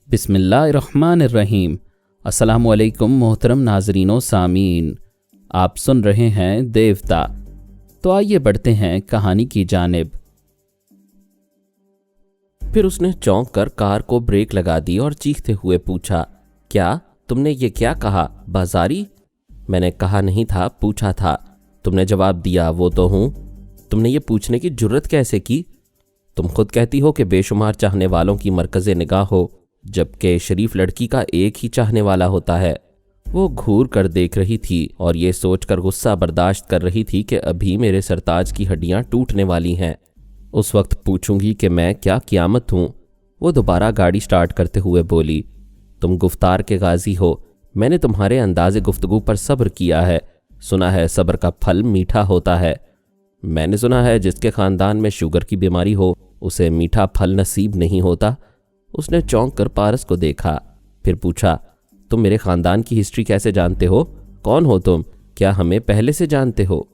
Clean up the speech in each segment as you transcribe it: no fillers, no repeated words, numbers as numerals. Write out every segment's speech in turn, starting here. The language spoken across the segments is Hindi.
बिस्मिल्लाहिर्रहमानिर्रहीम। अस्सलामुअलैकुम मोहतरम नाजरीनो सामीन, आप सुन रहे हैं देवता। तो आइए बढ़ते हैं कहानी की जानिब। फिर उसने चौंक कर कार को ब्रेक लगा दी और चीखते हुए पूछा, क्या तुमने ये क्या कहा, बाजारी? मैंने कहा नहीं था, पूछा था। तुमने जवाब दिया, वो तो हूं। तुमने ये पूछने की जुर्रत कैसे की? तुम खुद कहती हो कि बेशुमार चाहने वालों की मरकज़े निगाह हो, जबकि शरीफ लड़की का एक ही चाहने वाला होता है। वो घूर कर देख रही थी और ये सोचकर गुस्सा बर्दाश्त कर रही थी कि अभी मेरे सरताज की हड्डियां टूटने वाली हैं। उस वक्त पूछूंगी कि मैं क्या क़यामत हूँ। वो दोबारा गाड़ी स्टार्ट करते हुए बोली, तुम गुफ्तार के गाजी हो। मैंने तुम्हारे अंदाज़े गुफ्तगू पर सब्र किया है। सुना है सब्र का फल मीठा होता है। मैंने सुना है जिसके ख़ानदान में शुगर की बीमारी हो उसे मीठा फल नसीब नहीं होता। उसने चौंक कर पारस को देखा, फिर पूछा, तुम मेरे ख़ानदान की हिस्ट्री कैसे जानते हो? कौन हो तुम? क्या हमें पहले से जानते हो?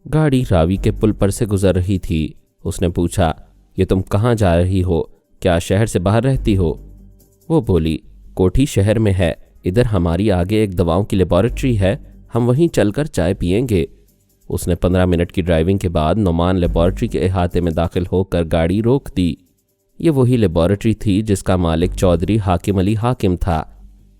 गाड़ी रावी के पुल पर से गुजर रही थी। उसने पूछा, ये तुम कहाँ जा रही हो? क्या शहर से बाहर रहती हो? वो बोली, कोठी शहर में है। इधर हमारी आगे एक दवाओं की लेबॉरेटरी है, हम वहीं चलकर चाय पियेंगे। उसने 15 मिनट की ड्राइविंग के बाद नोमान लेबॉरेटरी के अहाते में दाखिल होकर गाड़ी रोक दी। ये वही लेबॉरेटरी थी जिसका मालिक चौधरी हाकिम अली हाकिम था।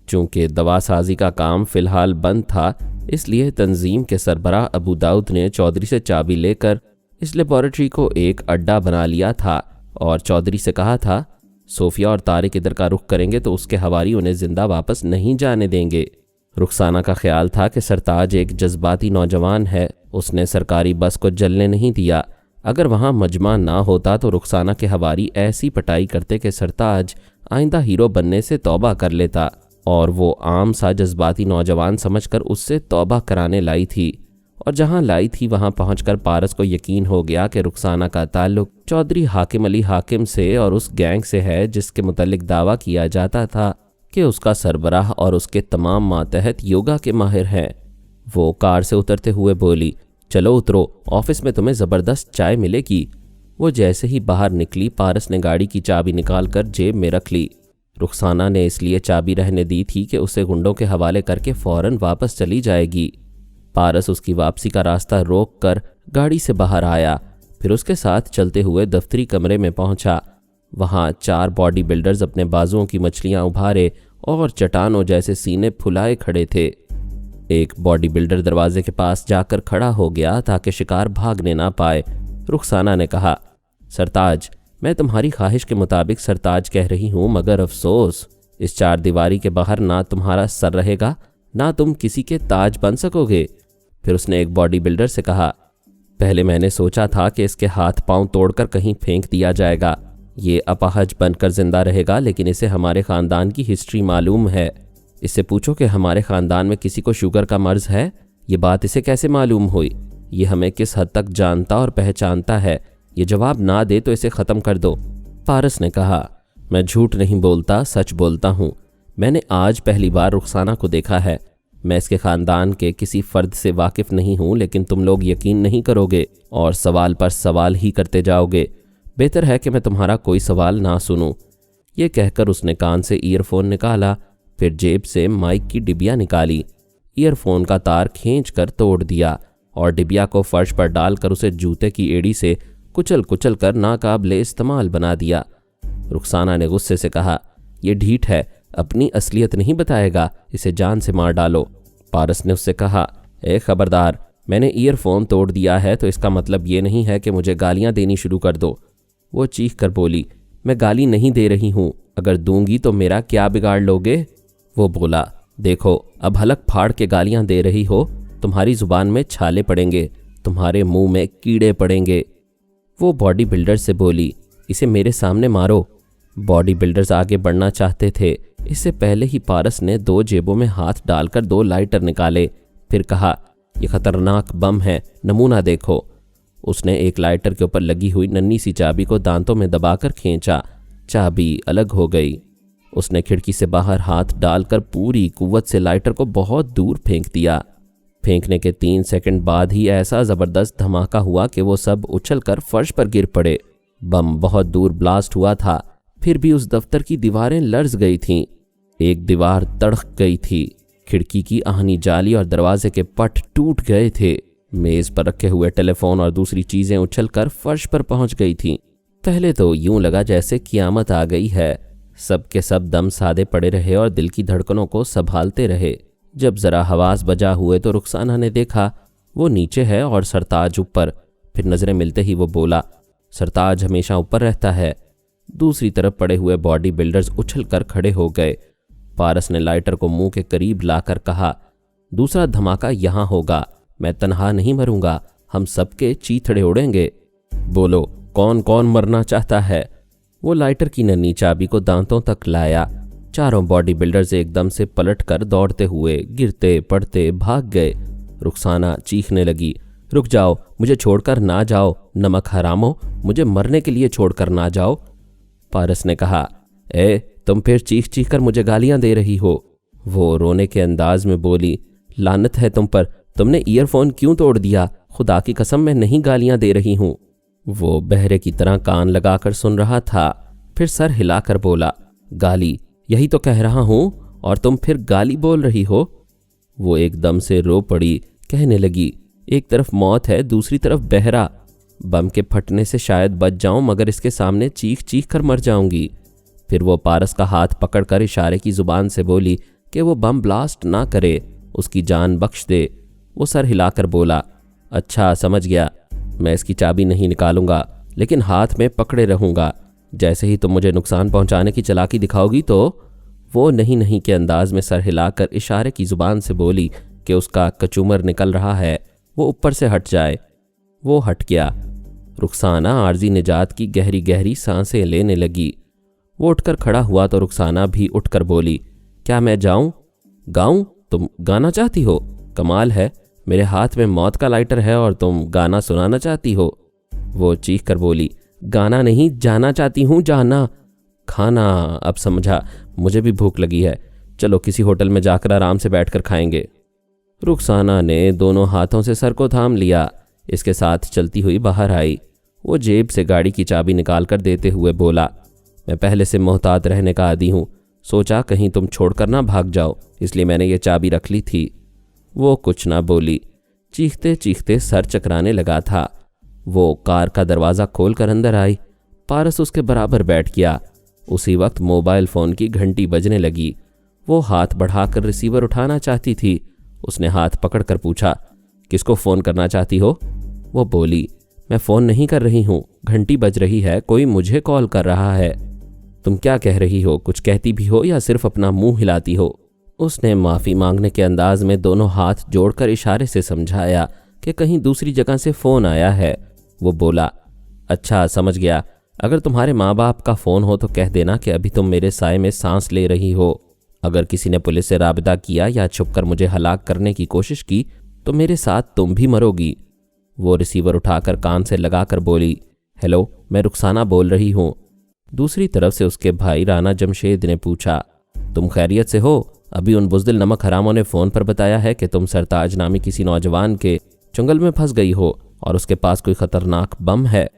चूँकि दवा साजी का काम फ़िलहाल बंद था, इसलिए तंजीम के सरबराह अबू दाऊद ने चौधरी से चाबी लेकर इस लेबॉरेटरी को एक अड्डा बना लिया था और चौधरी से कहा था, सोफिया और तारिक इधर का रुख करेंगे तो उसके हवारी उन्हें जिंदा वापस नहीं जाने देंगे। रुखसाना का ख्याल था कि सरताज एक जज्बाती नौजवान है। उसने सरकारी बस को जलने नहीं दिया। अगर वहाँ मजमा ना होता तो रुखसाना के हवारी ऐसी पटाई करते कि सरताज आइंदा हीरो बनने से तौबा कर लेता, और वो आम सा जज्बाती नौजवान समझकर उससे तौबा कराने लाई थी। और जहाँ लाई थी वहाँ पहुँचकर पारस को यकीन हो गया कि रुखसाना का ताल्लुक चौधरी हाकिम अली हाकिम से और उस गैंग से है जिसके मुतल्लिक दावा किया जाता था कि उसका सरबराह और उसके तमाम मातहत योगा के माहिर हैं। वो कार से उतरते हुए बोली, चलो उतरो, ऑफिस में तुम्हें ज़बरदस्त चाय मिलेगी। वो जैसे ही बाहर निकली, पारस ने गाड़ी की चाबी निकाल कर जेब में रख ली। रुखसाना ने इसलिए चाबी रहने दी थी कि उसे गुंडों के हवाले करके फ़ौरन वापस चली जाएगी। पारस उसकी वापसी का रास्ता रोक कर गाड़ी से बाहर आया, फिर उसके साथ चलते हुए दफ्तरी कमरे में पहुंचा। वहाँ 4 बॉडी बिल्डर्स अपने बाजुओं की मछलियाँ उभारे और चट्टानों जैसे सीने फुलाए खड़े थे। एक बॉडी बिल्डर दरवाजे के पास जाकर खड़ा हो गया ताकि शिकार भागने ना पाए। रुखसाना ने कहा, सरताज, मैं तुम्हारी ख्वाहिश के मुताबिक सरताज कह रही हूँ, मगर अफसोस, इस 4 दीवारी के बाहर ना तुम्हारा सर रहेगा, ना तुम किसी के ताज बन सकोगे। फिर उसने एक बॉडी बिल्डर से कहा, पहले मैंने सोचा था कि इसके हाथ पांव तोड़कर कहीं फेंक दिया जाएगा। ये अपाहज बनकर जिंदा रहेगा, लेकिन इसे हमारे ख़ानदान की हिस्ट्री मालूम है। इससे पूछो कि हमारे ख़ानदान में किसी को शुगर का मर्ज़ है। ये बात इसे कैसे मालूम हुई? ये हमें किस हद तक जानता और पहचानता है? ये जवाब ना दे तो इसे ख़त्म कर दो। पारस ने कहा, मैं झूठ नहीं बोलता, सच बोलता हूँ। मैंने आज पहली बार रुखसाना को देखा है। मैं इसके ख़ानदान के किसी फ़र्द से वाकिफ़ नहीं हूँ, लेकिन तुम लोग यकीन नहीं करोगे और सवाल पर सवाल ही करते जाओगे। बेहतर है कि मैं तुम्हारा कोई सवाल ना सुनूं। ये कहकर उसने कान से ईयरफोन निकाला, फिर जेब से माइक की डिबिया निकाली, ईयरफोन का तार खींचकर तोड़ दिया और डिबिया को फर्श पर डालकर उसे जूते की एड़ी से कुचल कुचल कर नाकाबिले इस्तेमाल बना दिया। रुखसाना ने गुस्से से कहा, यह ढीठ है, अपनी असलियत नहीं बताएगा, इसे जान से मार डालो। पारस ने उससे कहा, ए खबरदार, मैंने ईयरफोन तोड़ दिया है तो इसका मतलब ये नहीं है कि मुझे गालियां देनी शुरू कर दो। वो चीख कर बोली, मैं गाली नहीं दे रही हूँ, अगर दूंगी तो मेरा क्या बिगाड़ लोगे? वो बोला, देखो, अब हलक फाड़ के गालियां दे रही हो, तुम्हारी ज़ुबान में छाले पड़ेंगे, तुम्हारे मुंह में कीड़े पड़ेंगे। वो बॉडी बिल्डर से बोली, इसे मेरे सामने मारो। बॉडी बिल्डर्स आगे बढ़ना चाहते थे। इससे पहले ही पारस ने 2 जेबों में हाथ डालकर 2 लाइटर निकाले, फिर कहा, यह ख़तरनाक बम है, नमूना देखो। उसने एक लाइटर के ऊपर लगी हुई नन्ही सी चाबी को दांतों में दबाकर खींचा, चाबी अलग हो गई। उसने खिड़की से बाहर हाथ डालकर पूरी कुव्वत से लाइटर को बहुत दूर फेंक दिया। फेंकने के 3 सेकंड बाद ही ऐसा ज़बरदस्त धमाका हुआ कि वो सब उछलकर फर्श पर गिर पड़े। बम बहुत दूर ब्लास्ट हुआ था, फिर भी उस दफ्तर की दीवारें लर्ज गई थीं। एक दीवार तड़क गई थी, खिड़की की आहनी जाली और दरवाजे के पट टूट गए थे। मेज पर रखे हुए टेलीफोन और दूसरी चीजें उछलकर फर्श पर पहुंच गई थीं। पहले तो यूं लगा जैसे कियामत आ गई है। सब के सब दम साधे पड़े रहे और दिल की धड़कनों को संभालते रहे। जब जरा हवास बजा हुए तो रुखसाना ने देखा वो नीचे है और सरताज ऊपर। फिर नजरें मिलते ही वो बोला, सरताज हमेशा ऊपर रहता है। दूसरी तरफ पड़े हुए बॉडी बिल्डर्स उछल कर खड़े हो गए। पारस ने लाइटर को मुंह के करीब लाकर कहा, दूसरा धमाका यहां होगा, मैं तन्हा नहीं मरूंगा, हम सबके चीथड़े उड़ेंगे। बोलो, कौन कौन मरना चाहता है? वो लाइटर की नन्ही चाबी को दांतों तक लाया। चारों बॉडी बिल्डर्स एकदम से पलटकर दौड़ते हुए गिरते पड़ते भाग गए। रुखसाना चीखने लगी, रुक जाओ, मुझे छोड़कर ना जाओ, नमक हरामो, मुझे मरने के लिए छोड़कर ना जाओ। पारस ने कहा, तुम फिर चीख चीख कर मुझे गालियां दे रही हो। वो रोने के अंदाज में बोली, लानत है तुम पर, तुमने ईयरफोन क्यों तोड़ दिया? खुदा की कसम मैं नहीं गालियां दे रही हूं। वो बहरे की तरह कान लगाकर सुन रहा था, फिर सर हिलाकर बोला, गाली? यही तो कह रहा हूं, और तुम फिर गाली बोल रही हो। वो एकदम से रो पड़ी, कहने लगी, एक तरफ मौत है, दूसरी तरफ बहरा। बम के फटने से शायद बच जाऊं, मगर इसके सामने चीख चीख कर मर जाऊंगी। फिर वो पारस का हाथ पकड़कर इशारे की जुबान से बोली कि वो बम ब्लास्ट ना करे, उसकी जान बख्श दे। वो सर हिलाकर बोला, अच्छा समझ गया, मैं इसकी चाबी नहीं निकालूंगा, लेकिन हाथ में पकड़े रहूंगा। जैसे ही तुम मुझे नुकसान पहुंचाने की चालाकी दिखाओगी तो। वो नहीं नहीं के अंदाज में सर हिलाकर इशारे की जुबान से बोली कि उसका कचूमर निकल रहा है, वो ऊपर से हट जाए। वो हट गया। रुखसाना आर्जी निजात की गहरी गहरी सांसें लेने लगी। वो उठकर खड़ा हुआ तो रुखसाना भी उठकर बोली, क्या मैं जाऊं? गाऊं? तुम गाना चाहती हो? कमाल है, मेरे हाथ में मौत का लाइटर है और तुम गाना सुनाना चाहती हो। वो चीख कर बोली, गाना नहीं, जाना चाहती हूं, जाना। खाना? अब समझा, मुझे भी भूख लगी है, चलो किसी होटल में जाकर आराम से बैठकर खाएंगे। रुखसाना ने दोनों हाथों से सर को थाम लिया। इसके साथ चलती हुई बाहर आई। वो जेब से गाड़ी की चाबी निकालकर देते हुए बोला, मैं पहले से मोहतात रहने का आदी हूँ, सोचा कहीं तुम छोड़कर ना भाग जाओ, इसलिए मैंने ये चाबी रख ली थी। वो कुछ ना बोली, चीखते चीखते सर चकराने लगा था। वो कार का दरवाज़ा खोलकर अंदर आई। पारस उसके बराबर बैठ गया। उसी वक्त मोबाइल फ़ोन की घंटी बजने लगी। वो हाथ बढ़ाकर रिसीवर उठाना चाहती थी। उसने हाथ पकड़कर पूछा, किसको फ़ोन करना चाहती हो? वो बोली, मैं फ़ोन नहीं कर रही हूँ, घंटी बज रही है, कोई मुझे कॉल कर रहा है। तुम क्या कह रही हो? कुछ कहती भी हो या सिर्फ अपना मुंह हिलाती हो? उसने माफ़ी मांगने के अंदाज में दोनों हाथ जोड़कर इशारे से समझाया कि कहीं दूसरी जगह से फ़ोन आया है। वो बोला, अच्छा समझ गया, अगर तुम्हारे माँ बाप का फ़ोन हो तो कह देना कि अभी तुम मेरे साए में सांस ले रही हो। अगर किसी ने पुलिस से राबिता किया या छुपकर मुझे हलाक करने की कोशिश की तो मेरे साथ तुम भी मरोगी। वो रिसीवर उठाकर कान से लगाकर बोली, हेलो, मैं रुखसाना बोल रही हूँ। दूसरी तरफ से उसके भाई राना जमशेद ने पूछा, तुम खैरियत से हो? अभी उन बुज़दिल नमक हरामों ने फ़ोन पर बताया है कि तुम सरताज नामी किसी नौजवान के चंगल में फंस गई हो और उसके पास कोई ख़तरनाक बम है।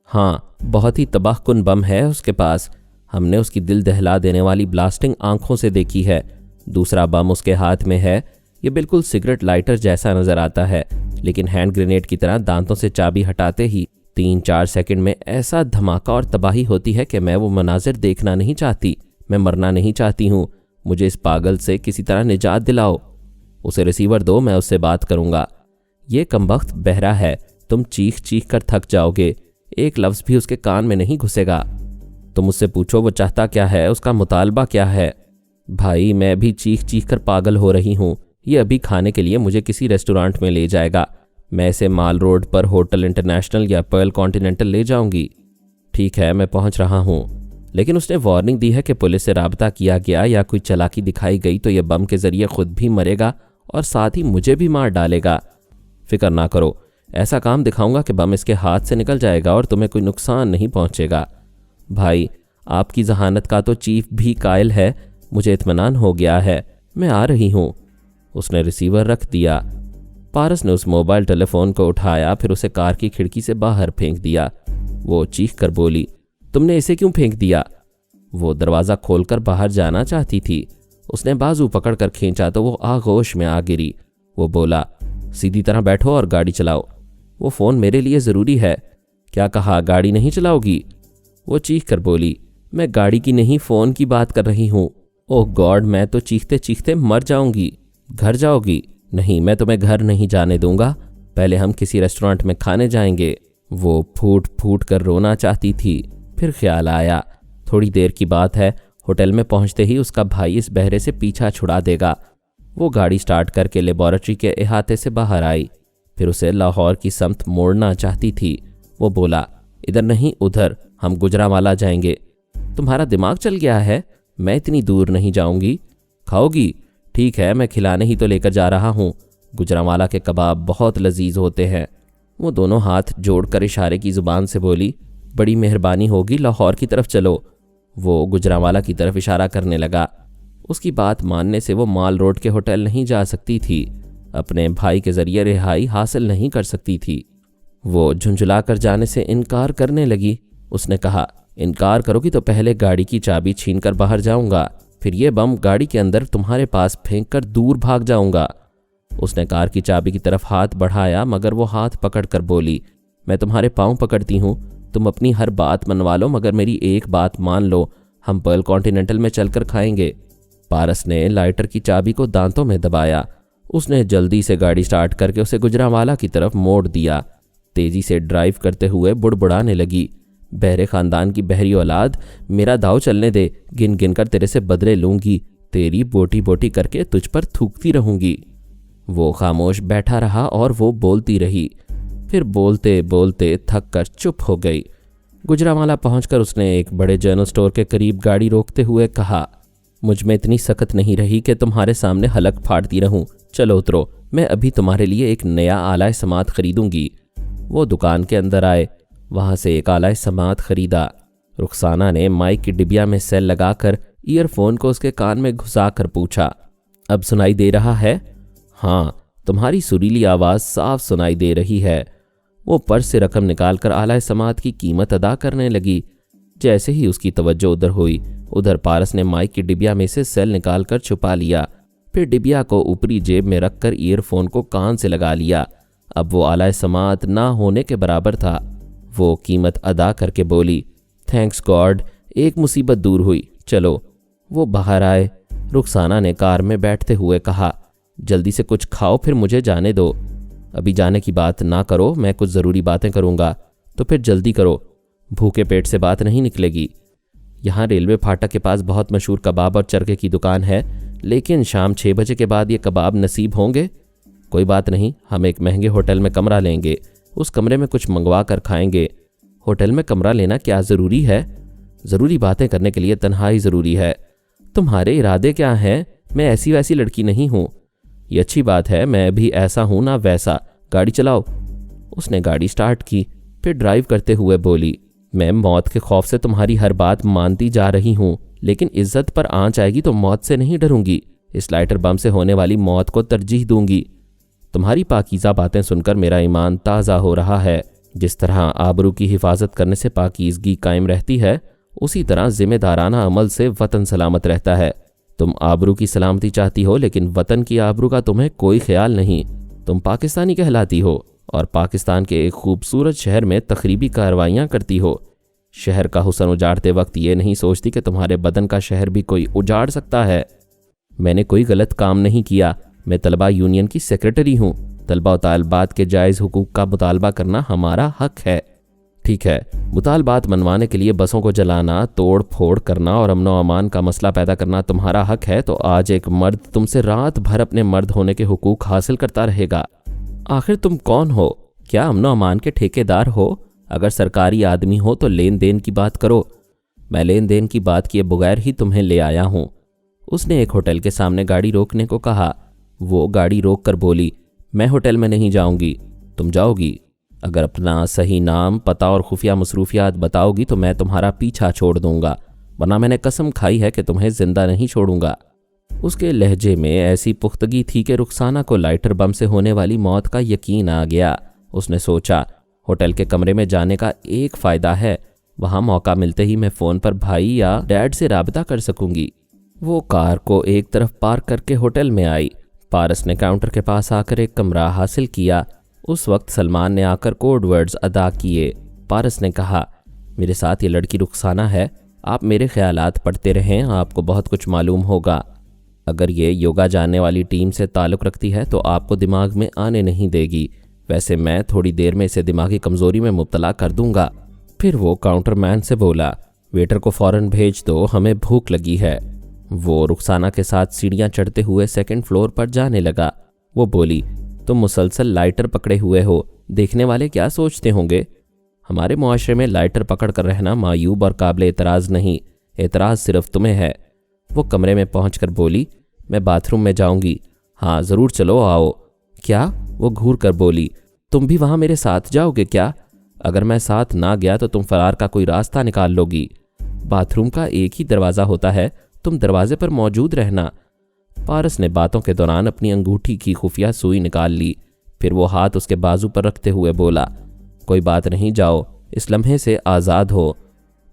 हाँ, बहुत ही तबाहकुन बम है उसके पास। हमने उसकी दिल दहला देने वाली ब्लास्टिंग आंखों से देखी है। दूसरा बम उसके हाथ में है। ये बिल्कुल सिगरेट लाइटर जैसा नज़र आता है, लेकिन हैंड ग्रेनेड की तरह दांतों से चाबी हटाते ही 3-4 सेकंड में ऐसा धमाका और तबाही होती है कि मैं वो मनाजिर देखना नहीं चाहती। मैं मरना नहीं चाहती हूँ। मुझे इस पागल से किसी तरह निजात दिलाओ। उसे रिसीवर दो, मैं उससे बात करूँगा। ये कमबख्त बहरा है, तुम चीख चीख कर थक जाओगे, एक लफ्ज़ भी उसके कान में नहीं घुसेगा। तुम उससे पूछो वो चाहता क्या है, उसका मुतालबा क्या है। भाई, मैं भी चीख चीख कर पागल हो रही हूँ। ये अभी खाने के लिए मुझे किसी रेस्टोरेंट में ले जाएगा। मैं इसे माल रोड पर होटल इंटरनेशनल या पर्ल कॉन्टिनेंटल ले जाऊंगी। ठीक है, मैं पहुंच रहा हूँ। लेकिन उसने वार्निंग दी है कि पुलिस से राब्ता किया गया या कोई चालाकी दिखाई गई तो यह बम के जरिए खुद भी मरेगा और साथ ही मुझे भी मार डालेगा। फिक्र ना करो, ऐसा काम दिखाऊंगा कि बम इसके हाथ से निकल जाएगा और तुम्हें कोई नुकसान नहीं पहुंचेगा। भाई, आपकी जहानत का तो चीफ भी कायल है। मुझे इत्मीनान हो गया है, मैं आ रही हूँ। उसने रिसीवर रख दिया। पारस ने उस मोबाइल टेलीफोन को उठाया, फिर उसे कार की खिड़की से बाहर फेंक दिया। वो चीख कर बोली, तुमने इसे क्यों फेंक दिया? वो दरवाज़ा खोलकर बाहर जाना चाहती थी। उसने बाजू पकड़कर खींचा तो वो आगोश में आ गिरी। वो बोला, सीधी तरह बैठो और गाड़ी चलाओ। वो फ़ोन मेरे लिए ज़रूरी है। क्या कहा, गाड़ी नहीं चलाओगी? वो चीख कर बोली, मैं गाड़ी की नहीं फ़ोन की बात कर रही हूँ। ओह गॉड, मैं तो चीखते चीखते मर जाऊंगी। घर जाओगी? नहीं, मैं तुम्हें घर नहीं जाने दूंगा। पहले हम किसी रेस्टोरेंट में खाने जाएंगे। वो फूट फूट कर रोना चाहती थी। फिर ख्याल आया, थोड़ी देर की बात है, होटल में पहुंचते ही उसका भाई इस बहरे से पीछा छुड़ा देगा। वो गाड़ी स्टार्ट करके लेबॉरेटरी के अहाते से बाहर आई। फिर उसे लाहौर की समत मोड़ना चाहती थी। वो बोला, इधर नहीं उधर, हम गुजरांवाला जाएंगे। तुम्हारा दिमाग चल गया है? मैं इतनी दूर नहीं जाऊंगी। खाओगी? ठीक है, मैं खिलाने ही तो लेकर जा रहा हूँ। गुजरांवाला के कबाब बहुत लजीज होते हैं। वो दोनों हाथ जोड़कर इशारे की ज़ुबान से बोली, बड़ी मेहरबानी होगी, लाहौर की तरफ चलो। वो गुजरांवाला की तरफ इशारा करने लगा। उसकी बात मानने से वो माल रोड के होटल नहीं जा सकती थी। अपने भाई के ज़रिए रिहाई हासिल नहीं कर सकती थी। वो झुंझुला कर जाने से इनकार करने लगी। उसने कहा, इनकार करोगी तो पहले गाड़ी की चाबी छीनकर बाहर जाऊंगा, फिर ये बम गाड़ी के अंदर तुम्हारे पास फेंक कर दूर भाग जाऊंगा। उसने कार की चाबी की तरफ हाथ बढ़ाया, मगर वो हाथ पकड़कर बोली, मैं तुम्हारे पाँव पकड़ती हूँ, तुम अपनी हर बात मनवा लो, मगर मेरी एक बात मान लो, हम पर्ल कॉन्टिनेंटल में चलकर खाएंगे। पारस ने लाइटर की चाबी को दांतों में दबाया। उसने जल्दी से गाड़ी स्टार्ट करके उसे गुजरांवाला की तरफ मोड़ दिया। तेजी से ड्राइव करते हुए बुड़बुड़ाने लगी, बहरे खानदान की बहरी औलाद, मेरा दाव चलने दे, गिन गिन कर तेरे से बदले लूंगी, तेरी बोटी बोटी करके तुझ पर थूकती रहूंगी। वो खामोश बैठा रहा और वो बोलती रही। फिर बोलते बोलते थक कर चुप हो गई। गुजरांवाला पहुंचकर उसने एक बड़े जनरल स्टोर के करीब गाड़ी रोकते हुए कहा, मुझ में इतनी सख्त नहीं रही कि तुम्हारे सामने हलक फाड़ती रहूं। चलो उतरो, मैं अभी तुम्हारे लिए एक नया आलाए समात खरीदूंगी। वो दुकान के अंदर आए, वहां से एक आलाए समात खरीदा। रुखसाना ने माइक की डिबिया में सेल लगाकर ईयरफोन को उसके कान में घुसा कर पूछा, अब सुनाई दे रहा है? हाँ, तुम्हारी सुरीली आवाज़ साफ सुनाई दे रही है। वो पर्स से रकम निकालकर आलाए समात की कीमत अदा करने लगी। जैसे ही उसकी तवज्जो उधर हुई, उधर पारस ने माइक की डिबिया में से सेल निकालकर छुपा लिया। फिर डिबिया को ऊपरी जेब में रखकर ईयरफोन को कान से लगा लिया। अब वो आलाए समात ना होने के बराबर था। वो कीमत अदा करके बोली, थैंक्स गॉड, एक मुसीबत दूर हुई, चलो। वो बाहर आए। रुखसाना ने कार में बैठते हुए कहा, जल्दी से कुछ खाओ, फिर मुझे जाने दो। अभी जाने की बात ना करो, मैं कुछ ज़रूरी बातें करूँगा। तो फिर जल्दी करो, भूखे पेट से बात नहीं निकलेगी। यहाँ रेलवे फाटक के पास बहुत मशहूर कबाब और चरखे की दुकान है, लेकिन शाम 6 बजे के बाद ये कबाब नसीब होंगे। कोई बात नहीं, हम एक महंगे होटल में कमरा लेंगे, उस कमरे में कुछ मंगवा कर खाएंगे। होटल में कमरा लेना क्या ज़रूरी है? ज़रूरी बातें करने के लिए तन्हाई ज़रूरी है। तुम्हारे इरादे क्या हैं? मैं ऐसी वैसी लड़की नहीं हूँ। ये अच्छी बात है, मैं भी ऐसा हूँ ना वैसा। गाड़ी चलाओ। उसने गाड़ी स्टार्ट की, फिर ड्राइव करते हुए बोली, मैं मौत के खौफ से तुम्हारी हर बात मानती जा रही हूँ, लेकिन इज्जत पर आंच आएगी तो मौत से नहीं डरूंगी। इस लाइटर बम से होने वाली मौत को तरजीह दूंगी। तुम्हारी पाकीज़ा बातें सुनकर मेरा ईमान ताज़ा हो रहा है। जिस तरह आबरू की हिफाजत करने से पाकीज़गी कायम रहती है, उसी तरह जिम्मेदाराना अमल से वतन सलामत रहता है। तुम आबरू की सलामती चाहती हो, लेकिन वतन की आबरू का तुम्हें कोई ख्याल नहीं। तुम पाकिस्तानी कहलाती हो और पाकिस्तान के एक खूबसूरत शहर में तखरीबी कार्रवाइयाँ करती हो। शहर का हुस्न उजाड़ते वक्त ये नहीं सोचती कि तुम्हारे बदन का शहर भी कोई उजाड़ सकता है। मैंने कोई गलत काम नहीं किया। मैं तलबा यूनियन की सेक्रेटरी हूँ। तलबा और तालबात के जायज़ हुकूक का मुतालबा करना हमारा हक है। ठीक है, मुतालबात मनवाने के लिए बसों को जलाना, तोड़ फोड़ करना और अमनो अमान का मसला पैदा करना तुम्हारा हक है, तो आज एक मर्द तुमसे रात भर अपने मर्द होने के हुकूक हासिल करता रहेगा। आखिर तुम कौन हो? क्या अमनो अमान के ठेकेदार हो? अगर सरकारी आदमी हो तो लेन देन की बात करो। मैं लेन देन की बात किए बगैर ही तुम्हें ले आया हूँ। उसने एक होटल के सामने गाड़ी रोकने को कहा। वो गाड़ी रोक कर बोली, मैं होटल में नहीं जाऊंगी, तुम जाओगी। अगर अपना सही नाम, पता और खुफिया मसरूफियात बताओगी तो मैं तुम्हारा पीछा छोड़ दूंगा, वरना मैंने कसम खाई है कि तुम्हें जिंदा नहीं छोड़ूंगा। उसके लहजे में ऐसी पुख्तगी थी कि रुखसाना को लाइटर बम से होने वाली मौत का यकीन आ गया। उसने सोचा, होटल के कमरे में जाने का एक फ़ायदा है, वहाँ मौका मिलते ही मैं फ़ोन पर भाई या डैड से राबता कर सकूंगी। वो कार को एक तरफ पार्क करके होटल में आई। पारस ने काउंटर के पास आकर एक कमरा हासिल किया। उस वक्त सलमान ने आकर कोड वर्ड्स अदा किए। पारस ने कहा, मेरे साथ ये लड़की रुखसाना है, आप मेरे ख्यालात पढ़ते रहें, आपको बहुत कुछ मालूम होगा। अगर ये योगा जानने वाली टीम से ताल्लुक़ रखती है तो आपको दिमाग में आने नहीं देगी। वैसे मैं थोड़ी देर में इसे दिमागी कमज़ोरी में मुब्तला कर दूंगा। फिर वो काउंटरमैन से बोला, वेटर को फ़ौरन भेज दो, हमें भूख लगी है। वो रुखसाना के साथ सीढ़ियाँ चढ़ते हुए सेकंड फ्लोर पर जाने लगा। वो बोली, तुम मुसलसल लाइटर पकड़े हुए हो, देखने वाले क्या सोचते होंगे? हमारे मुआशरे में लाइटर पकड़ कर रहना मायूब और काबिल एतराज़ नहीं, एतराज़ सिर्फ तुम्हें है। वो कमरे में पहुंचकर बोली, मैं बाथरूम में जाऊंगी। हाँ ज़रूर, चलो आओ। क्या? वो घूर कर बोली, तुम भी वहाँ मेरे साथ जाओगे क्या? अगर मैं साथ ना गया तो तुम फरार का कोई रास्ता निकाल लोगी। बाथरूम का एक ही दरवाज़ा होता है, तुम दरवाजे पर मौजूद रहना। पारस ने बातों के दौरान अपनी अंगूठी की खुफिया सुई निकाल ली। फिर वो हाथ उसके बाजू पर रखते हुए बोला, कोई बात नहीं, जाओ, इस लम्हे से आज़ाद हो।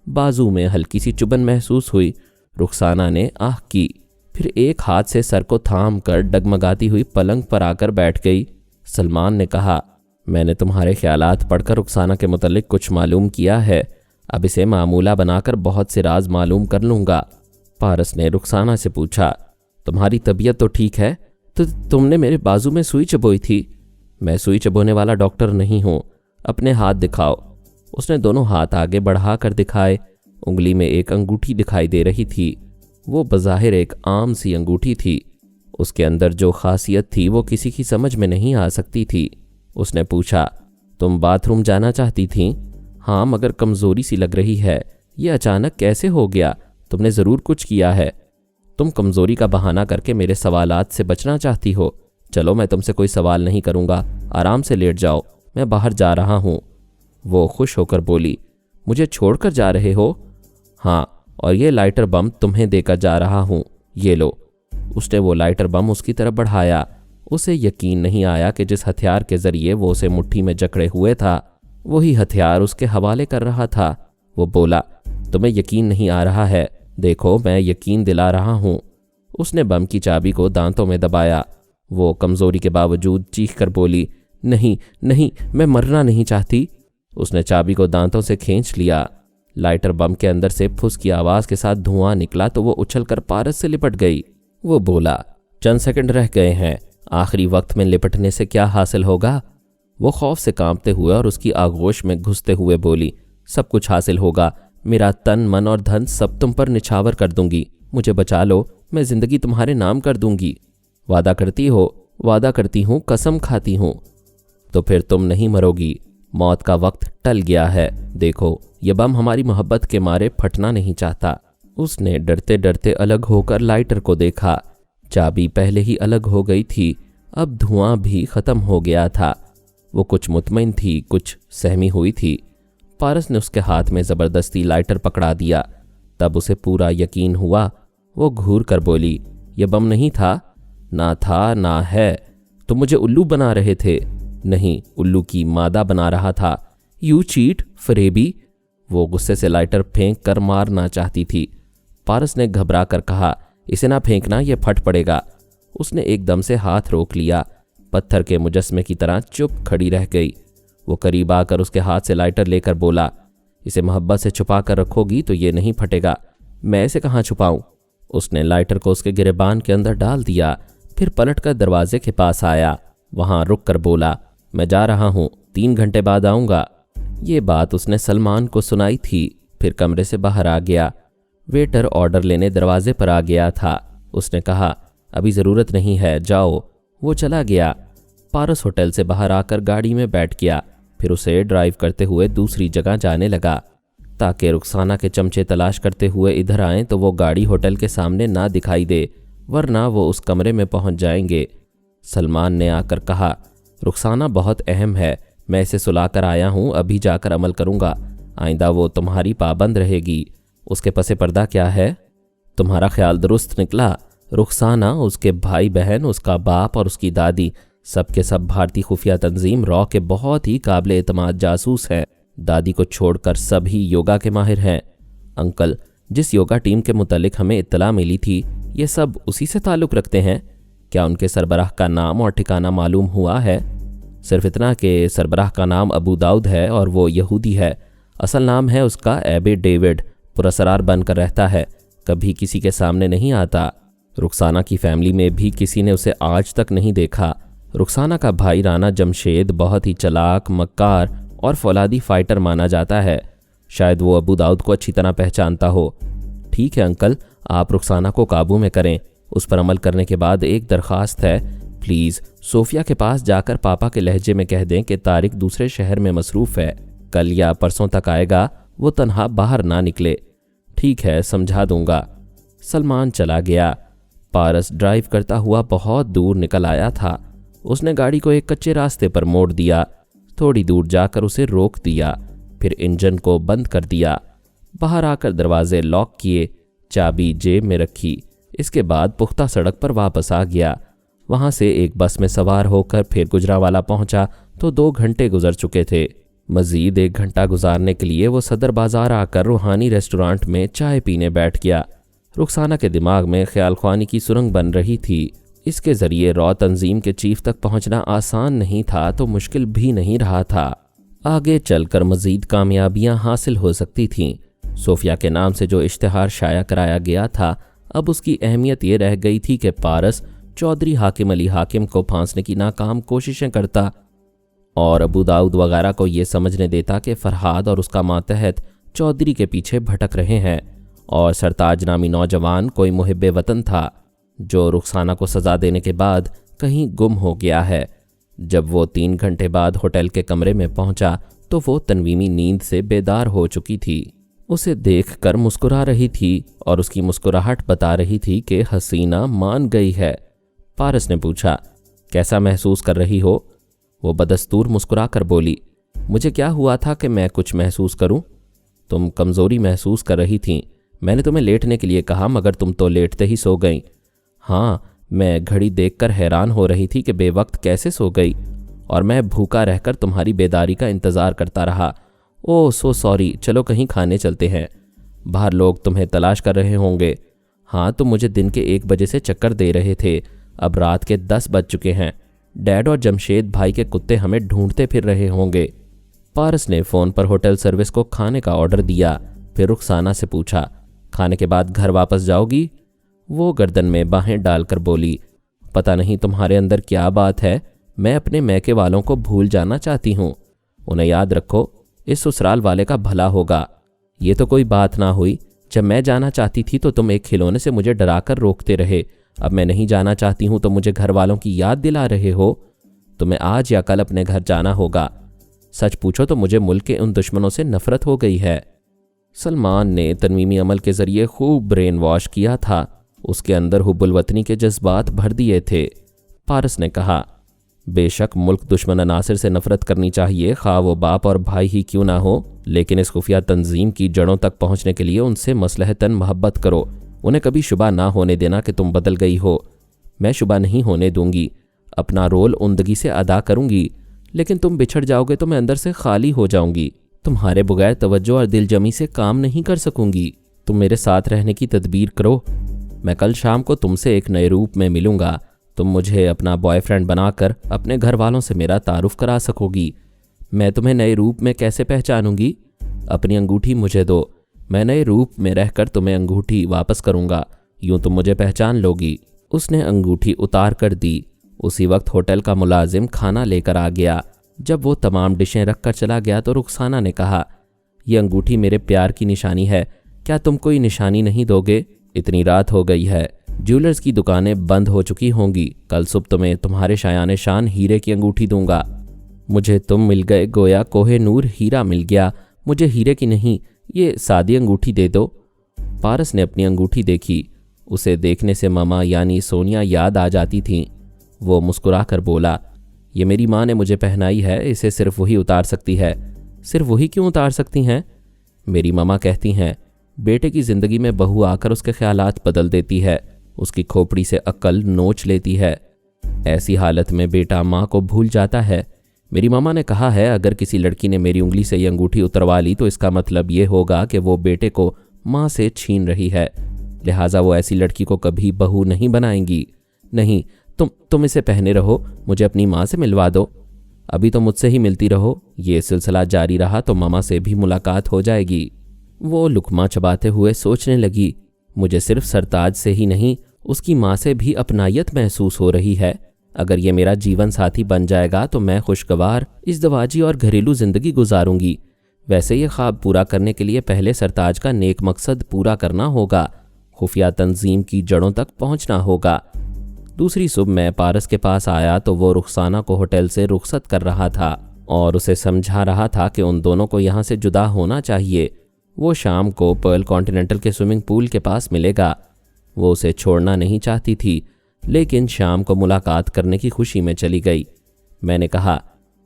बाजू में हल्की सी चुभन महसूस हुई। रुखसाना ने आह की, फिर एक हाथ से सर को थाम कर डगमगाती हुई पलंग पर आकर बैठ गई। सलमान ने कहा, मैंने तुम्हारे ख्यालात पढ़कर रुखसाना के मुतल्लिक कुछ मालूम किया है, अब इसे मामूला बनाकर बहुत से राज मालूम कर लूँगा। पारस ने रुखसाना से पूछा, तुम्हारी तबीयत तो ठीक है? तो तुमने मेरे बाजू में सुई चबोई थी। मैं सुई चबोने वाला डॉक्टर नहीं हूँ, अपने हाथ दिखाओ। उसने दोनों हाथ आगे बढ़ा कर दिखाए। उंगली में एक अंगूठी दिखाई दे रही थी। वो बज़ाहिर एक आम सी अंगूठी थी। उसके अंदर जो खासियत थी वो किसी की समझ में नहीं आ सकती थी। उसने पूछा, तुम बाथरूम जाना चाहती थीं? हाँ, मगर कमज़ोरी सी लग रही है। ये अचानक कैसे हो गया? तुमने ज़रूर कुछ किया है। तुम कमज़ोरी का बहाना करके मेरे सवालात से बचना चाहती हो। चलो, मैं तुमसे कोई सवाल नहीं करूँगा, आराम से लेट जाओ, मैं बाहर जा रहा हूँ। वो खुश होकर बोली, मुझे छोड़कर जा रहे हो? हाँ, और ये लाइटर बम तुम्हें देकर जा रहा हूँ, ये लो। उसने वो लाइटर बम उसकी तरफ बढ़ाया। उसे यकीन नहीं आया कि जिस हथियार के ज़रिए वो उसे मुट्ठी में जकड़े हुए था, वही हथियार उसके हवाले कर रहा था। वो बोला, तुम्हें यकीन नहीं आ रहा है? देखो, मैं यकीन दिला रहा हूँ। उसने बम की चाबी को दांतों में दबाया। वो कमज़ोरी के बावजूद चीख कर बोली, नहीं नहीं, मैं मरना नहीं चाहती। उसने चाबी को दांतों से खींच लिया। लाइटर बम के अंदर से फुस की आवाज़ के साथ धुआं निकला तो वो उछलकर पारस से लिपट गई। वो बोला, चंद सेकंड रह गए हैं, आखिरी वक्त में लिपटने से क्या हासिल होगा? वो खौफ से कांपते हुए और उसकी आगोश में घुसते हुए बोली, सब कुछ हासिल होगा, मेरा तन मन और धन सब तुम पर निछावर कर दूंगी। मुझे बचा लो, मैं जिंदगी तुम्हारे नाम कर दूंगी। वादा करती हो? वादा करती हूँ, कसम खाती हूँ। तो फिर तुम नहीं मरोगी, मौत का वक्त टल गया है। देखो, यह बम हमारी मोहब्बत के मारे फटना नहीं चाहता। उसने डरते डरते अलग होकर लाइटर को देखा। चाबी पहले ही अलग हो गई थी, अब धुआं भी खत्म हो गया था। वो कुछ मुतमईन थी, कुछ सहमी हुई थी। पारस ने उसके हाथ में ज़बरदस्ती लाइटर पकड़ा दिया। तब उसे पूरा यकीन हुआ। वो घूर कर बोली, यह बम नहीं था? ना था ना है। तुम मुझे उल्लू बना रहे थे। नहीं, उल्लू की मादा बना रहा था। यू चीट, फरेबी। वो गुस्से से लाइटर फेंक कर मारना चाहती थी। पारस ने घबरा कर कहा, इसे ना फेंकना, यह फट पड़ेगा। उसने एकदम से हाथ रोक लिया। पत्थर के मुजस्मे की तरह चुप खड़ी रह गई। वो करीब आकर उसके हाथ से लाइटर लेकर बोला, इसे मोहब्बत से छुपा कर रखोगी तो ये नहीं फटेगा। मैं इसे कहाँ छुपाऊं? उसने लाइटर को उसके गिरेबान के अंदर डाल दिया। फिर पलटकर दरवाजे के पास आया। वहां रुक कर बोला, मैं जा रहा हूँ, 3 घंटे बाद आऊँगा। ये बात उसने सलमान को सुनाई थी। फिर कमरे से बाहर आ गया। वेटर ऑर्डर लेने दरवाजे पर आ गया था। उसने कहा, अभी ज़रूरत नहीं है, जाओ। वो चला गया। पारस होटल से बाहर आकर गाड़ी में बैठ गया। फिर उसे ड्राइव करते हुए दूसरी जगह जाने लगा ताकि रुखसाना के चमचे तलाश करते हुए इधर आएं तो वो गाड़ी होटल के सामने ना दिखाई दे, वरना वो उस कमरे में पहुंच जाएंगे। सलमान ने आकर कहा, रुखसाना बहुत अहम है, मैं इसे सुलाकर आया हूँ, अभी जाकर अमल करूँगा। आइंदा वो तुम्हारी पाबंद रहेगी। उसके पसे पर्दा क्या है? तुम्हारा ख्याल दुरुस्त निकला। रुखसाना, उसके भाई बहन, उसका बाप और उसकी दादी, सबके सब भारतीय खुफिया तंजीम रॉ के बहुत ही काबिल एतमाद जासूस हैं। दादी को छोड़कर सभी योगा के माहिर हैं। अंकल, जिस योगा टीम के मुतालिक हमें इत्तला मिली थी, ये सब उसी से ताल्लुक़ रखते हैं? क्या उनके सरबराह का नाम और ठिकाना मालूम हुआ है? सिर्फ इतना कि सरबराह का नाम अबू दाऊद है और वो यहूदी है। असल नाम है उसका एबे डेविड। पुरस्कार बनकर रहता है, कभी किसी के सामने नहीं आता। रुखसाना की फैमिली में भी किसी ने उसे आज तक नहीं देखा। रुखसाना का भाई राना जमशेद बहुत ही चालाक, मक्कार और फौलादी फाइटर माना जाता है। शायद वो अबू दाऊद को अच्छी तरह पहचानता हो। ठीक है अंकल, आप रुखसाना को काबू में करें। उस पर अमल करने के बाद एक दरख्वास्त है, प्लीज़ सोफिया के पास जाकर पापा के लहजे में कह दें कि तारिक दूसरे शहर में मसरूफ़ है, कल या परसों तक आएगा, वो तन्हा बाहर ना निकले। ठीक है, समझा दूंगा। सलमान चला गया। पारस ड्राइव करता हुआ बहुत दूर निकल आया था। उसने गाड़ी को एक कच्चे रास्ते पर मोड़ दिया। थोड़ी दूर जाकर उसे रोक दिया, फिर इंजन को बंद कर दिया। बाहर आकर दरवाजे लॉक किए, चाबी जेब में रखी। इसके बाद पुख्ता सड़क पर वापस आ गया। वहां से एक बस में सवार होकर फिर गुजरावाला पहुंचा तो 2 घंटे गुजर चुके थे। मजीद 1 घंटा गुजारने के लिए वो सदर बाजार आकर रूहानी रेस्टोरेंट में चाय पीने बैठ गया। रुखसाना के दिमाग में ख्याल ख्वानी की सुरंग बन रही थी। इसके जरिए रॉ तंजीम के चीफ तक पहुंचना आसान नहीं था तो मुश्किल भी नहीं रहा था। आगे चलकर मजीद कामयाबियां हासिल हो सकती थीं। सोफिया के नाम से जो इश्तिहार शाया कराया गया था, अब उसकी अहमियत ये रह गई थी कि पारस चौधरी हाकिम अली हाकिम को फांसने की नाकाम कोशिशें करता और अबू दाऊद वगैरह को ये समझने देता कि फरहाद और उसका मातहत चौधरी के पीछे भटक रहे हैं और सरताज नामी नौजवान कोई मुहिब्बे वतन था जो रुखसाना को सज़ा देने के बाद कहीं गुम हो गया है। जब वो 3 घंटे बाद होटल के कमरे में पहुंचा तो वो तनवीमी नींद से बेदार हो चुकी थी। उसे देखकर मुस्कुरा रही थी और उसकी मुस्कुराहट बता रही थी कि हसीना मान गई है। पारस ने पूछा, कैसा महसूस कर रही हो? वो बदस्तूर मुस्कुरा कर बोली, मुझे क्या हुआ था कि मैं कुछ महसूस करूं? तुम कमज़ोरी महसूस कर रही थीं। मैंने तुम्हें लेटने के लिए कहा मगर तुम तो लेटते ही सो गईं। हाँ, मैं घड़ी देखकर हैरान हो रही थी कि बेवक्त कैसे सो गई और मैं भूखा रहकर तुम्हारी बेदारी का इंतज़ार करता रहा। ओह सो सॉरी। चलो कहीं खाने चलते हैं। बाहर लोग तुम्हें तलाश कर रहे होंगे। हाँ, तुम मुझे दिन के 1 बजे से चक्कर दे रहे थे, अब रात के 10 बज चुके हैं। डैड और जमशेद भाई के कुत्ते हमें ढूंढते फिर रहे होंगे। पारस ने फ़ोन पर होटल सर्विस को खाने का ऑर्डर दिया। फिर रुखसाना से पूछा, खाने के बाद घर वापस जाओगी? वो गर्दन में बाहें डालकर बोली, पता नहीं तुम्हारे अंदर क्या बात है, मैं अपने मैके वालों को भूल जाना चाहती हूँ। उन्हें याद रखो, इस ससुराल वाले का भला होगा। ये तो कोई बात ना हुई। जब मैं जाना चाहती थी तो तुम एक खिलौने से मुझे डराकर रोकते रहे। अब मैं नहीं जाना चाहती हूँ तो मुझे घर वालों की याद दिला रहे हो। तुम्हें आज या कल अपने घर जाना होगा। सच पूछो तो मुझे मुल्क के उन दुश्मनों से नफरत हो गई है। सलमान ने तनवीमी अमल के जरिए खूब ब्रेन वॉश किया था। उसके अंदर हुब्बुल वतनी के जज्बात भर दिए थे। पारस ने कहा, बेशक मुल्क दुश्मन अनासिर से नफरत करनी चाहिए, खा वो बाप और भाई ही क्यों ना हो, लेकिन इस खुफिया तंजीम की जड़ों तक पहुंचने के लिए उनसे मसलहतन मोहब्बत करो। उन्हें कभी शुबा ना होने देना कि तुम बदल गई हो। मैं शुबा नहीं होने दूंगी। अपना रोल उम्दगी से अदा करूंगी, लेकिन तुम बिछड़ जाओगे तो मैं अंदर से खाली हो जाऊंगी। तुम्हारे बगैर तवज्जो और दिलजमी से काम नहीं कर सकूंगी। तुम मेरे साथ रहने की तदबीर करो। मैं कल शाम को तुमसे एक नए रूप में मिलूंगा। तुम मुझे अपना बॉयफ्रेंड बनाकर अपने घर वालों से मेरा तारुफ करा सकोगी। मैं तुम्हें नए रूप में कैसे पहचानूंगी? अपनी अंगूठी मुझे दो, मैं नए रूप में रहकर तुम्हें अंगूठी वापस करूंगा, यूं तुम मुझे पहचान लोगी। उसने अंगूठी उतार कर दी। उसी वक्त होटल का मुलाजिम खाना लेकर आ गया। जब वो तमाम डिशें रख कर चला गया तो रुखसाना ने कहा, यह अंगूठी मेरे प्यार की निशानी है, क्या तुम कोई निशानी नहीं दोगे? इतनी रात हो गई है, ज्वेलर्स की दुकानें बंद हो चुकी होंगी। कल सुबह तुम्हें तुम्हारे शायान शान हीरे की अंगूठी दूंगा। मुझे तुम मिल गए गोया कोहे नूर हीरा मिल गया। मुझे हीरे की नहीं, ये सादी अंगूठी दे दो। पारस ने अपनी अंगूठी देखी। उसे देखने से मामा यानी सोनिया याद आ जाती थीं। वो मुस्कुरा कर बोला, ये मेरी माँ ने मुझे पहनाई है, इसे सिर्फ वही उतार सकती है। सिर्फ वही क्यों उतार सकती हैं? मेरी मामा कहती हैं, बेटे की ज़िंदगी में बहू आकर उसके ख्यालात बदल देती है, उसकी खोपड़ी से अक्ल नोच लेती है। ऐसी हालत में बेटा माँ को भूल जाता है। मेरी मामा ने कहा है अगर किसी लड़की ने मेरी उंगली से ये अंगूठी उतरवा ली तो इसका मतलब ये होगा कि वो बेटे को माँ से छीन रही है, लिहाजा वो ऐसी लड़की को कभी बहू नहीं बनाएंगी। नहीं, तुम इसे पहने रहो, मुझे अपनी माँ से मिलवा दो। अभी तो मुझसे ही मिलती रहो, ये सिलसिला जारी रहा तो मामा से भी मुलाकात हो जाएगी। वो लुकमा चबाते हुए सोचने लगी, मुझे सिर्फ सरताज से ही नहीं उसकी माँ से भी अपनायत महसूस हो रही है। अगर ये मेरा जीवन साथी बन जाएगा तो मैं खुशगवार इज़्दवाजी और घरेलू जिंदगी गुजारूंगी। वैसे ये ख्वाब पूरा करने के लिए पहले सरताज का नेक मकसद पूरा करना होगा, खुफिया तंजीम की जड़ों तक पहुंचना होगा। दूसरी सुबह मैं पारस के पास आया तो वो रुखसाना को होटल से रुखसत कर रहा था और उसे समझा रहा था कि उन दोनों को यहाँ से जुदा होना चाहिए। वो शाम को पर्ल कॉन्टिनेंटल के स्विमिंग पूल के पास मिलेगा। वो उसे छोड़ना नहीं चाहती थी, लेकिन शाम को मुलाकात करने की खुशी में चली गई। मैंने कहा,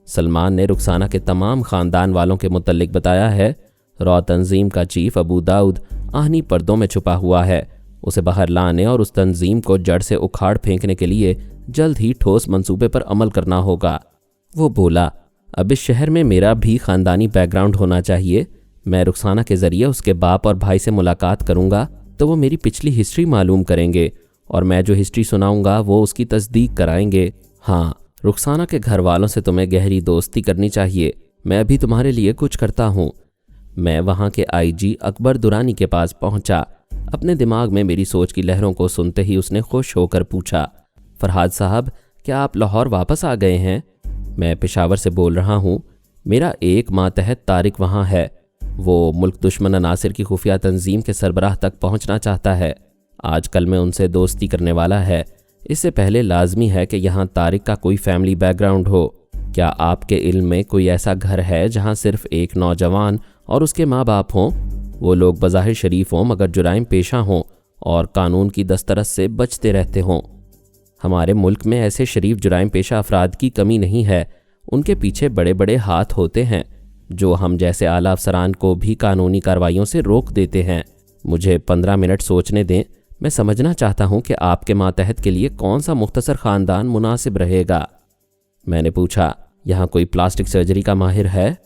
सलमान ने रुखसाना के तमाम ख़ानदान वालों के मुतल्लिक बताया है। रॉ तंजीम का चीफ अबू दाऊद आहनी पर्दों में छुपा हुआ है। उसे बाहर लाने और उस तंजीम को जड़ से उखाड़ फेंकने के लिए जल्द ही ठोस मंसूबे पर अमल करना होगा। वो बोला, अब इस शहर में मेरा भी ख़ानदानी बैकग्राउंड होना चाहिए। मैं रुखसाना के ज़रिए उसके बाप और भाई से मुलाकात करूँगा तो वो मेरी पिछली हिस्ट्री मालूम करेंगे और मैं जो हिस्ट्री सुनाऊँगा वो उसकी तस्दीक कराएंगे। हाँ, रुखसाना के घर वालों से तुम्हें गहरी दोस्ती करनी चाहिए। मैं अभी तुम्हारे लिए कुछ करता हूँ। मैं वहाँ के आईजी अकबर दुरानी के पास पहुँचा। अपने दिमाग में मेरी सोच की लहरों को सुनते ही उसने खुश होकर पूछा, फरहाद साहब, क्या आप लाहौर वापस आ गए हैं? मैं पेशावर से बोल रहा हूँ। मेरा एक मातहत तारिक वहाँ है। वो मुल्क दुश्मन अनासिर की खुफिया तंजीम के सरबराह तक पहुँचना चाहता है। आजकल में उनसे दोस्ती करने वाला है। इससे पहले लाजमी है कि यहाँ तारिक का कोई फैमिली बैकग्राउंड हो। क्या आपके इल्म में कोई ऐसा घर है जहाँ सिर्फ एक नौजवान और उसके माँ बाप हों? वो लोग बज़ाहिर शरीफ हों मगर जुराइम पेशा हों और कानून की दस्तरस से बचते रहते हों। हमारे मुल्क में ऐसे शरीफ जुराइम पेशा अफराद की कमी नहीं है। उनके पीछे बड़े बड़े हाथ होते हैं जो हम जैसे आला अफसरान को भी कानूनी कार्रवाइयों से रोक देते हैं। मुझे 15 मिनट सोचने दें। मैं समझना चाहता हूं कि आपके मातहत के लिए कौन सा मुख्तसर ख़ानदान मुनासिब रहेगा। मैंने पूछा, यहाँ कोई प्लास्टिक सर्जरी का माहिर है?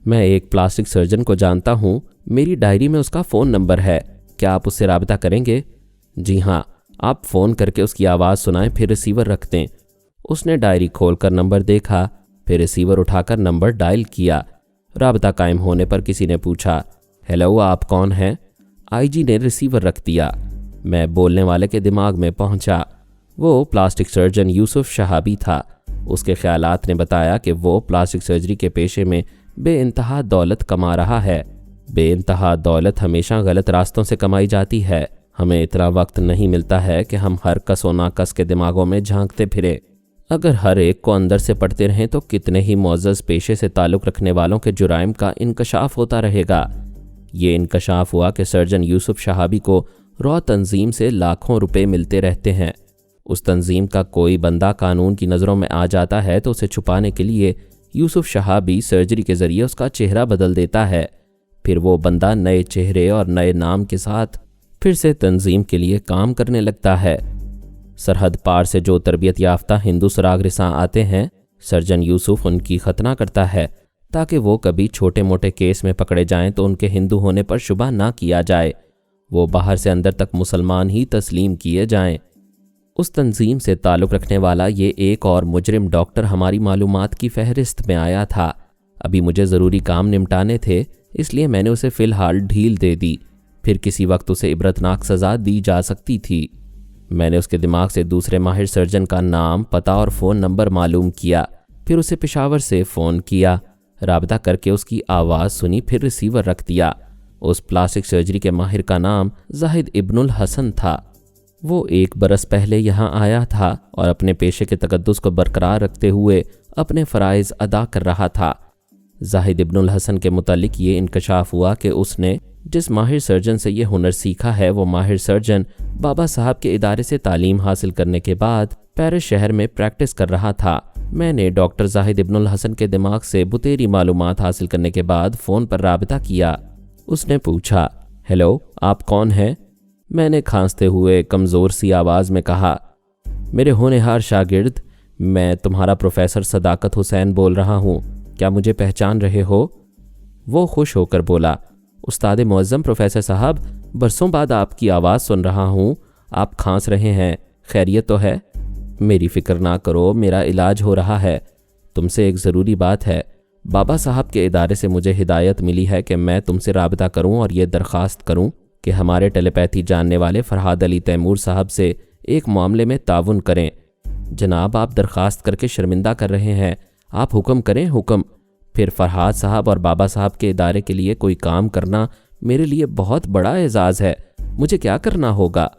मैं एक प्लास्टिक सर्जन को जानता हूँ। मेरी डायरी में उसका फ़ोन नंबर है। क्या आप उससे राबता करेंगे? जी हाँ, आप फ़ोन करके उसकी आवाज़ सुनाएं फिर रिसीवर रख दें। उसने डायरी खोलकर नंबर देखा, फिर रिसीवर उठाकर नंबर डायल किया। राबता कायम होने पर किसी ने पूछा, हेलो, आप कौन हैं? आईजी ने रिसीवर रख दिया। मैं बोलने वाले के दिमाग में पहुंचा। वो प्लास्टिक सर्जन यूसुफ शहाबी था। उसके ख्यालात ने बताया कि वो प्लास्टिक सर्जरी के पेशे में बेइंतहा दौलत कमा रहा है। बेइंतहा दौलत हमेशा गलत रास्तों से कमाई जाती है। हमें इतना वक्त नहीं मिलता है कि हम हर कस व नाकस के दिमागों में झांकते फिरें। अगर हर एक को अंदर से पढ़ते रहें तो कितने ही मुअज़्ज़ज़ पेशे से ताल्लुक़ रखने वालों के जुराइम का इंकशाफ होता रहेगा। ये इंकशाफ हुआ कि सर्जन यूसुफ शहाबी को रॉ तंजीम से लाखों रुपए मिलते रहते हैं। उस तंजीम का कोई बंदा कानून की नज़रों में आ जाता है तो उसे छुपाने के लिए यूसुफ शहाबी सर्जरी के ज़रिए उसका चेहरा बदल देता है। फिर वो बंदा नए चेहरे और नए नाम के साथ फिर से तंजीम के लिए काम करने लगता है। सरहद पार से जो तरबियत याफ्ता हिंदू सुराग रिसां आते हैं, सर्जन यूसुफ उनकी खतना करता है ताकि वो कभी छोटे मोटे केस में पकड़े जाएं तो उनके हिंदू होने पर शुबा ना किया जाए। वो बाहर से अंदर तक मुसलमान ही तस्लीम किए जाएं। उस तंजीम से ताल्लुक़ रखने वाला ये एक और मुजरिम डॉक्टर हमारी मालूमात की फहरिस्त में आया था। अभी मुझे ज़रूरी काम निपटाने थे, इसलिए मैंने उसे फ़िलहाल ढील दे दी। फिर किसी वक्त उसे इबरतनाक सज़ा दी जा सकती थी। मैंने उसके दिमाग से दूसरे माहिर सर्जन का नाम, पता और फ़ोन नंबर मालूम किया। फिर उसे पेशावर से फ़ोन किया, राबता करके उसकी आवाज़ सुनी, फिर रिसीवर रख दिया। उस प्लास्टिक सर्जरी के माहिर का नाम जाहिद इब्नुल हसन था। वो 1 बरस पहले यहाँ आया था और अपने पेशे के तकद्दुस को बरकरार रखते हुए अपने फ़राइज़ अदा कर रहा था। जाहिद इब्नुल हसन के मुतालिक ये इंकशाफ हुआ कि उसने जिस माहिर सर्जन से ये हुनर सीखा है वो माहिर सर्जन बाबा साहब के इदारे से तालीम हासिल करने के बाद पेरिस शहर में प्रैक्टिस कर रहा था। मैंने डॉक्टर जाहिद इब्नुल हसन के दिमाग से बुतेरी मालूमात हासिल करने के बाद फ़ोन पर राबता किया। उसने पूछा, हेलो, आप कौन हैं? मैंने खांसते हुए कमज़ोर सी आवाज़ में कहा, मेरे होनहार शागिर्द, मैं तुम्हारा प्रोफेसर सदाकत हुसैन बोल रहा हूँ, क्या मुझे पहचान रहे हो? वो खुश होकर बोला, उस्ताद मुअज्जम प्रोफेसर साहब, बरसों बाद आपकी आवाज़ सुन रहा हूँ। आप खांस रहे हैं, खैरियत तो है? मेरी फ़िक्र ना करो, मेरा इलाज हो रहा है। तुमसे एक ज़रूरी बात है। बाबा साहब के इदारे से मुझे हिदायत मिली है कि मैं तुमसे राबता करूं और ये दरख्वास्त करूं कि हमारे टेलीपैथी जानने वाले फरहाद अली तैमूर साहब से एक मामले में ताउन करें। जनाब, आप दरख्वास्त करके शर्मिंदा कर रहे हैं। आप हुक्म करें, हुक्म। फिर फरहाद साहब और बाबा साहब के इदारे के लिए कोई काम करना मेरे लिए बहुत बड़ा एजाज़ है। मुझे क्या करना होगा?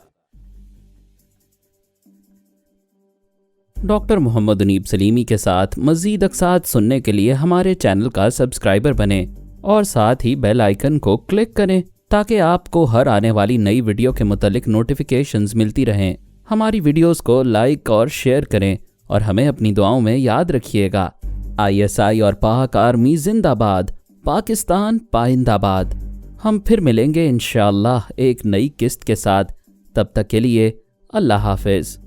डॉक्टर मोहम्मद उनीब सलीमी के साथ मज़ीद अक़सात सुनने के लिए हमारे चैनल का सब्सक्राइबर बने और साथ ही बेल आइकन को क्लिक करें ताकि आपको हर आने वाली नई वीडियो के मुतालिक नोटिफिकेशंस मिलती रहें। हमारी वीडियोस को लाइक और शेयर करें और हमें अपनी दुआओं में याद रखिएगा। ISI और पाक आर्मी जिंदाबाद, पाकिस्तान पाइंदाबाद। हम फिर मिलेंगे इंशाअल्लाह एक नई किस्त के साथ। तब तक के लिए अल्लाह हाफिज़।